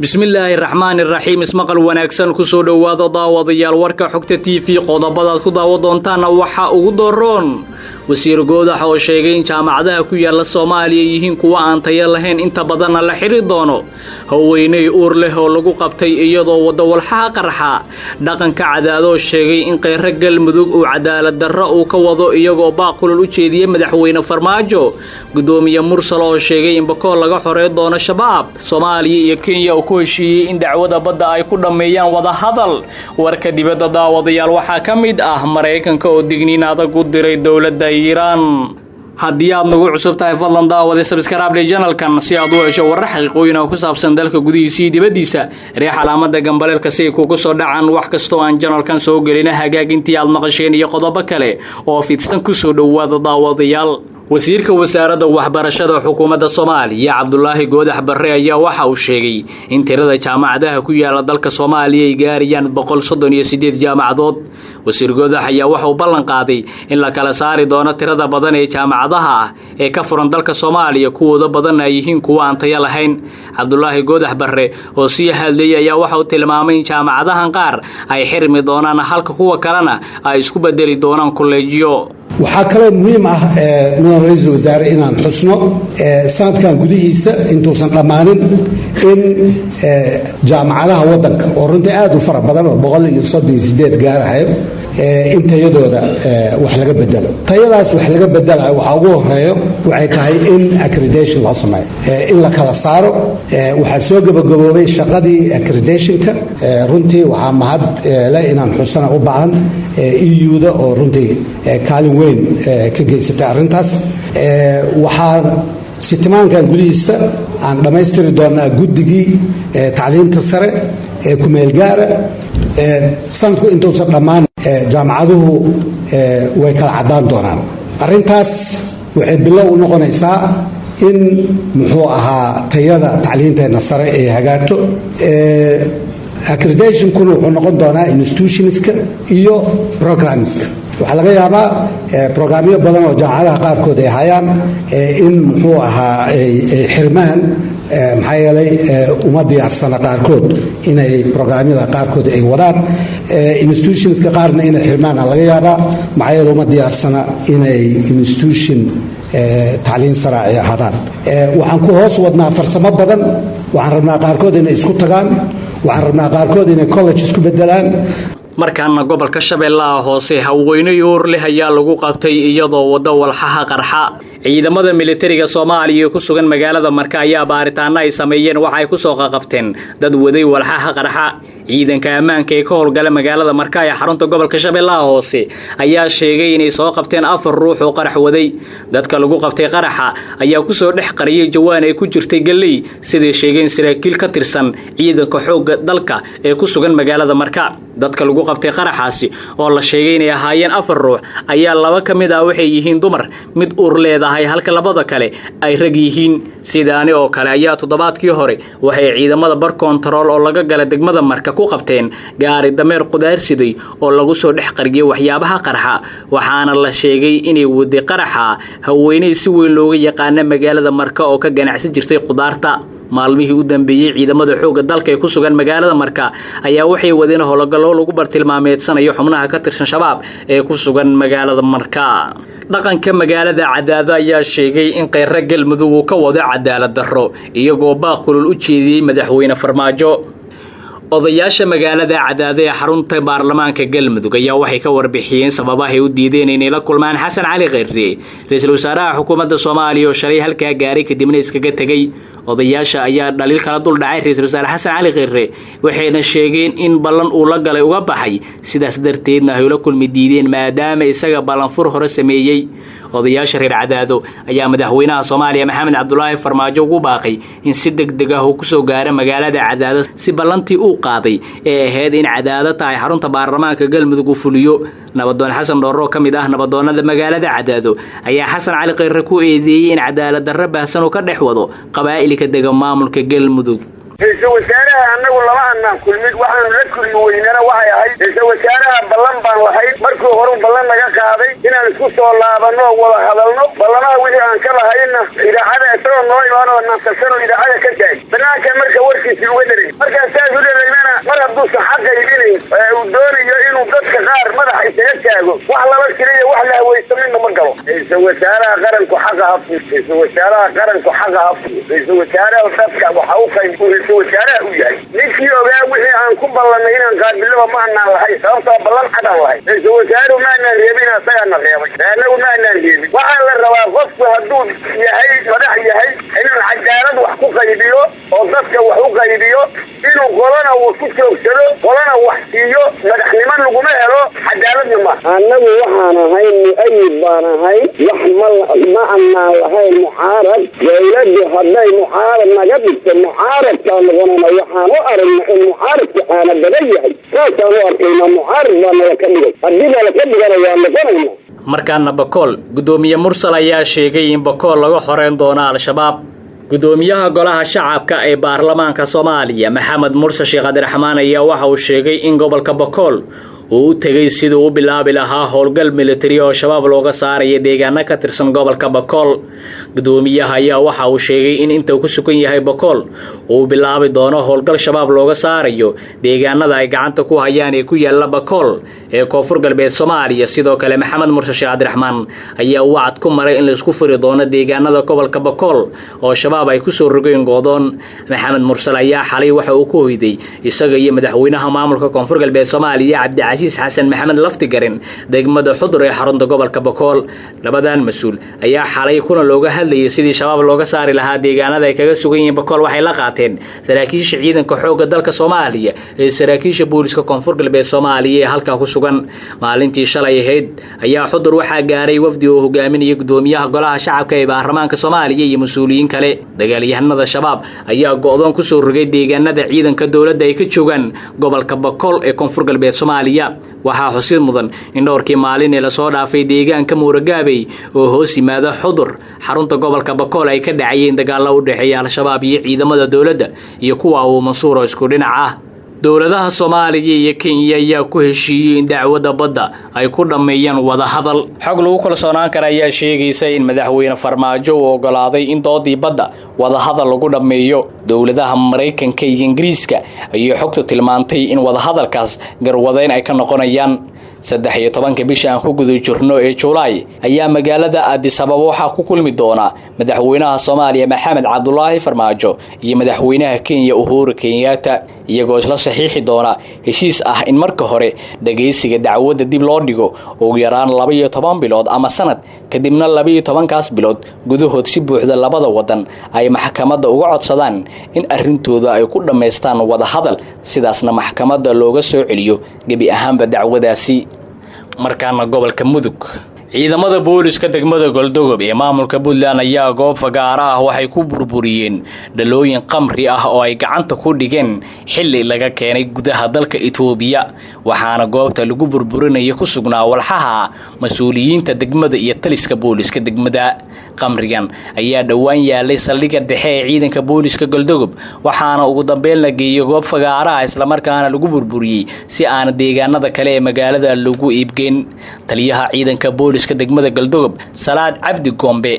bismillaahi raxmaani raxiim ismaqal wanaagsan ku soo dhawaada daawadayaal warka xogta TV qodobada ku daawo doontaan waxa ugu dooron wasiir goodax oo sheegay in jaamacadaha ku yaala Soomaaliya yihiin kuwa aan tayo lahayn inta badan la xiri doono haweeney uur leh oo lagu qabtay iyadoo wada walxaha qarxa dhaqanka cadaado sheegay in qeyr galmudug uu cadaalad darro uu ka wado iyagoo baaqul u jeediyay madaxweyne Farmaajo gudoomiye Mursal oo sheegay in bakool laga xoreey doono shabaab Soomaaliya iyo Kenya ku heshiiyay in dacwada badda ay ku dhameeyaan wada hadal warka dibadda daawadayaal waxa kamid ah Mareykanka oo digniin adag u diray dawladda Iran haddii aad nagu cusub tahay fadlan daawada subscribe channelkan si aad u hesho warar xaqiiqooyin oo ku saabsan dalka gudihiisa iyo dibaddiisa riix calaamada gambaleelka si kugu soo dhacaan wax kasta oo aan channelkan soo gelina hagaajintii aad maqasheen iyo qodobo kale oo fidsan ku soo dhawaada daawadayaal wasiirka wasaaradda waxbarashada xukuumadda Soomaaliya Cabdullaahi Goodax Barre ayaa waxa uu sheegay in tirada jaamacadaha ku yaala dalka Soomaaliya ay gaarayaan 138 jaamacadood wasiir Goodax ayaa waxa uu ballan qaaday in la kala saari doono tirada badan ee jaamacadaha ee ka furan dalka Soomaaliya kuwooda badan ay yihiin kuwa aan tayo lahayn Cabdullaahi Goodax Barre oo si hadlay ayaa waxa uu tilmaamay in jaamacadahan qaar ay xirmi doonaan halka kuwa kalena ay isku bedeli doonaan kolleejiyo waxaa kale muhiim ah ra'iisul wasaare inaan xusno sanadkan gudihiisa intuusan dhamaanin in jaamacadaha wadanka oo runtii aad u fara badan oo 138 gaarahay intayadooda wax laga bedelo tayadaas wax laga bedelayo waxa ugu horeeyo waxay tahay in accreditation loo sameeyo in la kala saaro waxa soo gabagaboobay shaqadii accreditation-ka runtii waxa mahad la inaan xusana u baahan EU-da oo runtii kaalin weyn ka geysatay arintaas waxa sitimaankan gudihiisa aan dhamaystiri doonaa guddigii tacliinta sare ee ku meel gaara sanadku intuusan dhammaan jaamacaduhu way kala cadaan doonaan arintaas waxay bilow u noqonaysaa in muxuu ahaa tayada tacliinteena sare ee hagaagto accreditation-kuna wuxuu noqon doonaa institutionska iyo programmeska waxaa laga yaabaa programyo badan oo jaamacadaha qaarkood ay hayaan in muxuu ahaa ay xirmaan maxaa yeelay uma diyaarsana qaarkood inay programyada qaarkood ay wadaan institutionska qaarna inay xirmaan laga yaabaa maxaa yeelay uma diyaarsana inay institution tacliin sare ay ahaadaan waxaan ku hoos wadnaa farsamo badan waxaan rabnaa qaarkood inay isku tagaan waxaan rabnaa qaarkood inay college isku bedelaan markaana gobolka Shabeellaha Hoose haweeney uur leh ayaa lagu qabtay iyadoo wada walxaha qarxa ciidamada militariga Soomaaliya ku sugan magaalada Marka ayaa baaritaano ay sameeyeen waxa ay ku soo qabteen dad waday walxaha qarxa ciidanka ammaanka ee ka howlgala magaalada Marka ee xarunta gobolka Shabeellaha Hoose ayaa sheegay inay soo qabteen 4 ruux oo qarax waday dadka lagu qabtay qaraxa ayaa ku soo dhex qariyay jawaan ay ku jirtay galey sidii sheegeen saraakiil ka tirsan ciidanka xoogga dalka ee ku sugan magaalada Marka dadka lagu qabtay qaraxaasi oo la sheegay inay ahaayeen 4 ruux ayaa laba kamid ah waxay yihiin dumar mid uur leedahay halka labada kale ay rag yihiin sidaani oo kale ayaa toddobaadkii hore waxay ciidamada bar control oo laga galay degmada Marka ku qabteen gaari dameer qudaar siday oo lagu soo dhex qariyay waxyaabaha qarxa waxaana la sheegay inay waday qaraxa haweeney si weyn looga yaqaan magaalada Marka oo ka ganacsi jirtay qudaarta maalmihii u dambeeyay ciidamada xoogga dalka ee ku sugan magaalada Marka ayaa waxay wadeen howlgallo lagu bartilmaameedsanayo xubnaha ka tirsan shabaab ee ku sugan magaalada Marka dhaqanka magaalada Cadaado ayaa sheegay in qeyr galmudug uu ka wado cadaalad darro iyagoo baaqul u jeediyay madaxweyne Farmaajo odayaasha magaalada Cadaado ee xarunta baarlamaanka Galmudug ayaa waxay ka warbixiyeen sababaha ay u diideen inay la kulmaan Xasan Cali Kheyre ra'iisul wasaaraha xukuumadda Soomaaliya oo shalay halka gaaray kadibna iskaga tagay odayaasha ayaa dhaliil kala dul dhacay ra'iisul wasaare Xasan Cali Kheyre waxayna sheegeen in ballan uu la galay uga baxay sidaas darteedna ay la kulmi diideen maadaama isaga ballan fur hore sameeyay odayaasha reer Cadaado ayaa madaxweynaha Soomaaliya Maxamed Cabdullaahi Farmaajo ugu baaqay in si degdeg ah uu ku soo gaaro magaalada Cadaado si ballantii uu qaaday ee ahayd in Cadaado tahay xarunta baarlamaanka Galmudug uu fuliyo nabadoon Xasan Dhooro kamid ah nabadoonada magaalada Cadaado ayaa Xasan Cali Kheyre ku eedeeyay in cadaalad darro baahsan oo ka dhex wado qabaa'ilka degan maamulka Galmudug ra'iisul wasaaraha annagu lama annaan kulmid waxaanu la kulmi weynana waxay ahayd ra'iisul wasaaraha ballan baan lahayd markii hore ballan naga qaaday inaan isku soo laabano oo wada hadalno ballamaha wixii aan ka lahayna idaacada isagoo noo imaanoo naasasano idaacada ka taagay banaanka marka warkiisii uga daray markaa saas u leedaymana mar hadduusan xaqaydinayn uu doonayo inuu dadka qaar madaxa isaga taago wax lala jirayo wax la hawaysto midna ma galo ra'iisul wasaaraha qaranku xaqa ha fuulo ra'iisul wasaaraha qaranku xaqa ha fuulo ra'iisul wasaaraha dadka waxa u qayb ra'iisul wasaaraha u yahay ninkii ogaa wixii aan ku ballanay inaan qaabilaba ma annaan lahayn sababtoo ballan cadaan lahayn ra'iisul wasaaruhu ma annaan reebin asagaana reebay annagu ma annaan reebin waxaa la rabaa qofku hadduu yahay madax yahay inuu cadaalad wax ku qaybiyo oo dadka wax u qaybiyo inuu qolana uu ku joogsado qolana wax siiyo madaxnimo laguma helo cadaaladna ma annagu waxaan ahay mu'ayid baan ahay wax ma annaan lahayn mucaarad dawladdu hadday mucaarad naga dhigto mucaaradkaa noqonana waxaan u aragna in mucaaradku aana badan yahay saasaan u arkayna mucaarad baa nala ka dhigay haddii nala ka dhigana waa noqonayna markaana Bakool gudoomiye Mursal ayaa sheegay in Bakool laga xoreyn doono al-shabaab gudoomiyaha golaha shacabka ee baarlamaanka Soomaaliya Maxamed Mursal Sheekh Cabdiraxmaan ayaa waxa uu sheegay in gobolka Bakool uu u tagay sidii uu bilaabi lahaa howlgal militari oo shabaab looga saarayo deegaano ka tirsan gobolka Bakool gudoomiyaha ayaa waxa uu sheegay in inta uu ku sugan yahay Bakool uu bilaabi doono howlgal shabaab looga saarayo deegaanada ay gacanta ku hayaan ee ku yaala Bakool ee koonfur galbeed Soomaaliya sidoo kale Maxamed Mursal Sheekh Cabdiraxmaan ayaa wacd ku maray in la isku furi doono deegaanada gobolka Bakool oo shabaab ay ku soo rogeen goodoon Maxamed Mursal ayaa xalay waxa uu ku hoyday isaga iyo madaxweynaha maamulka koonfur galbeed Soomaaliya Cabdicasiis Xasan Maxamed Laftigarin degmada Xudur ee xarunta gobolka Bakool labadan mas'uul ayaa xalay kuna looga hadlayay sidii shabaab looga saari lahaa deegaanada ay kaga sugan yihiin Bakool waxay la qaateen saraakiisha ciidanka xoogga dalka Soomaaliya ee saraakiisha booliska koonfur galbeed Soomaaliya ee halka ku sugan maalintii shalay ahayd ayaa Xudur waxa gaaray wafdi oo hogaaminaya gudoomiyaha golaha shacabka ee baarlamaanka Soomaaliya iyo mas'uuliyiin kale dagaalyahanada shabaab ayaa go'doon ku soo rogay deegaanada ciidanka dawladda ay ka joogan gobolka Bakool ee koonfur galbeed Soomaaliya waxaa xusid mudan in dhowrkii maalin ee la soo dhaafay deegaanka Muuragaabay oo hoos yimaada Xudur xarunta gobolka Bakool ay ka dhacayeen dagaalo u dhaxeeya al-shabaab iyo ciidamada dawladda iyo kuwa uu Mansuur isku dhinac ah dawladaha Soomaaliya iyo Kenya ayaa ku heshiiyay in dacwada badda ay ku dhameeyaan wada hadal xog lagu kalsoonaan karo ayaa sheegaysa in madaxweyne Farmaajo uu ogolaaday in doodii badda wada hadal lagu dhameeyo dawladaha Mareykanka iyo Ingiriiska ayaa xogtu tilmaantay in wada hadalkaas garwadeyn ay ka noqonayaan 13 bisha aan ku guday jirno ee Juulaay ayaa magaalada Addis Ababa waxa ku kulmi doona madaxweynaha Soomaaliya Maxamed Cabdullaahi Farmaajo iyo madaxweynaha Kenya Uhuru Kenyatta iyagoo isla saxiixi doona heshiis ah in marka hore dhageysiga dacwadda dib loo dhigo ugu yaraan 12 bilood ama sanad kadibna 12 kaas bilood gudahood si buuxda labada wadan ay maxkamadda uga codsadaan in arintooda ay ku dhameystaan wada hadal sidaasna maxkamadda looga soo celiyo gabi ahaanba dacwadaasi markaana gobolka Mudug ciidamada booliska degmada Galdogob ee maamulka Puntland ayaa goob fagaara ah waxay ku burburiyeen dhalooyin qamri ah oo ay gacanta ku dhigeen xilli laga keenay gudaha dalka Itoobiya waxaana goobta lagu burburinayay ku sugnaa walxaha mas'uuliyiinta degmada iyo taliska booliska degmada qamrigan ayaa dhawaan yaalay saldhigga dhexe ee ciidanka booliska Galdogob waxaana ugu dambeyn la geeyay goob fagaara ah isla markaana lagu burburiyay si aan deegaanada kale ee magaalada lagu iibgeyn taliyaha ciidanka booliska degmada Galdogob Salaad Cabdi Gombe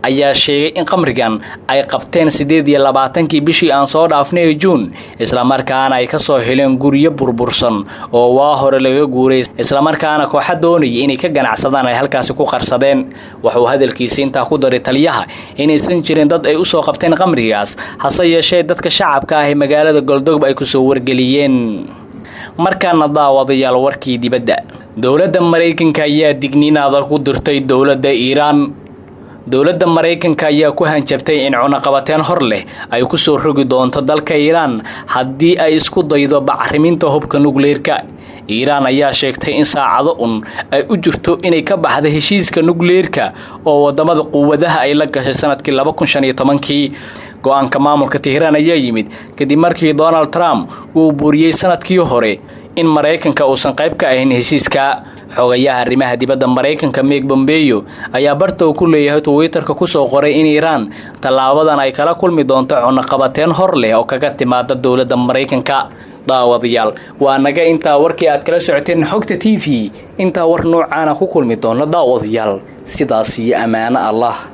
ayaa sheegay in qamrigan ay qabteen 28 bishii aan soo dhaafnay June isla markaana ay ka soo heleen guriyo burbursan oo waa hore laga guuray isla markaana kooxo doonayay inay ka ganacsadaan ay halkaas ku qarsadeen wuxuu hadalkiisa inta ku daray taliyaha inaysan jirin dad ay u soo qabteen qamrigaas hase yeeshee dadka shacabka ah ee magaalada Galdogob ay ku soo wargeliyeen markaana daawadayaal warkii dibadda dawladda Mareykanka ayaa digniinada ku dirtay dawladda Iiraan dawladda Mareykanka ayaa ku hanjabtay in cunaqabateen hor leh ay ku soo rogi doonto dalka Iiraan haddii ay isku daydo bacriminta hubka nukleerka Iiraan ayaa sheegtay in saacado ay u jirto inay ka baxdo heshiiska nukleerka oo wadamada quwadaha ay la gashay sanadkii 2015 go'aanka maamulka Tehran ayaa yimid kadib markii Donald Trump uu buriyay sanadkii hore in Mareykanka uusan qayb ka ahayn heshiiska xogayaha arrimaha dibadda Mareykanka Mike Pompeo ayaa barta ku leeyahay Twitterka ku soo qoray in Iran talaabadan ay kala kulmi doonto cunaqabateen hor leh oo kaga timaada dawladda Mareykanka. daawadayaal waa naga intaa warkii aad kala socoteen xogta TV inta war noocan ku kulmi doona daawadayaal sidaas iyo amaana Allah.